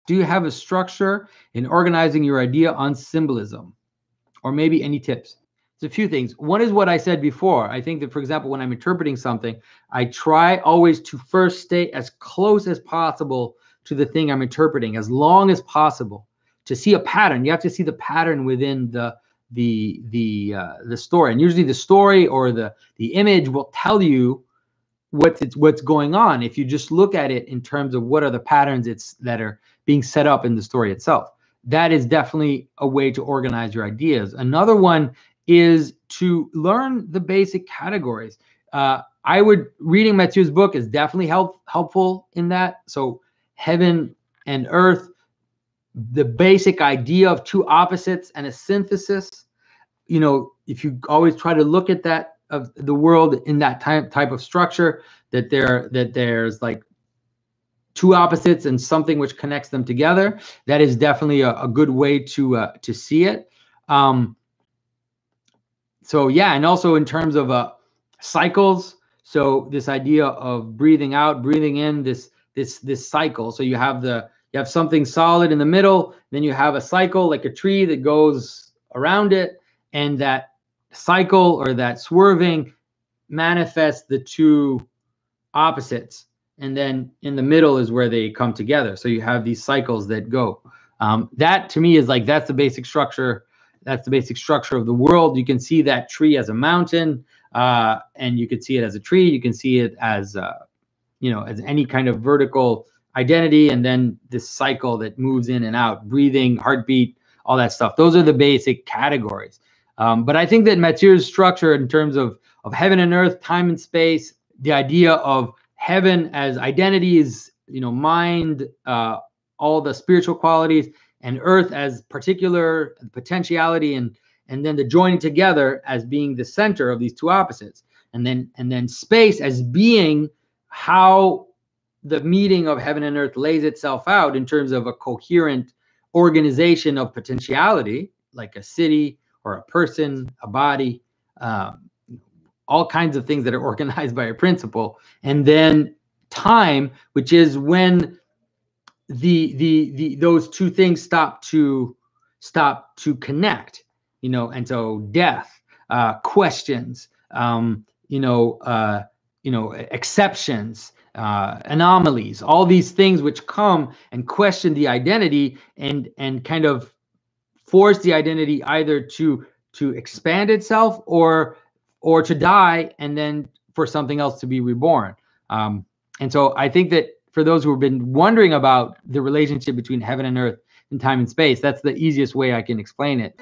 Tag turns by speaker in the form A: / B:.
A: Do you have a structure in organizing your idea on symbolism? Or maybe any tips? It's a few things. One is what I said before. I think that, for example, when I'm interpreting something, I try always to first stay as close as possible to the thing I'm interpreting, as long as possible, to see a pattern. You have to see the pattern within the story, and usually the story or the image will tell you what's going on if you just look at it in terms of what are the patterns that are being set up in the story itself. That is definitely a way to organize your ideas. Another one is to learn the basic categories. Reading Mathieu's book is definitely helpful in that. So heaven and earth, the basic idea of two opposites and a synthesis. You know, if you always try to look at that, of the world in that type of structure, that there's like two opposites and something which connects them together, that is definitely a good way to see it. So yeah, and also in terms of cycles. So this idea of breathing out, breathing in, this cycle. So you have something solid in the middle, then you have a cycle like a tree that goes around it, and that cycle or that swerving manifests the two opposites, and then in the middle is where they come together. So you have these cycles that go. That to me is like, that's the basic structure. That's the basic structure of the world. You can see that tree as a mountain, and you can see it as a tree. You can see it as as any kind of vertical identity, and then this cycle that moves in and out, breathing, heartbeat, all that stuff. Those are the basic categories. But I think that Mathieu's structure in terms of heaven and earth, time and space, the idea of heaven as identity is, mind, all the spiritual qualities, and earth as particular potentiality, and then the joining together as being the center of these two opposites, and then space as being how the meeting of heaven and earth lays itself out in terms of a coherent organization of potentiality, like a city or a person, a body, all kinds of things that are organized by a principle. And then time, which is when those two things stop to connect, and so death, questions, exceptions, anomalies, all these things which come and question the identity and kind of force the identity either to expand itself or to die, and then for something else to be reborn. And so I think that for those who have been wondering about the relationship between heaven and earth and time and space, that's the easiest way I can explain it.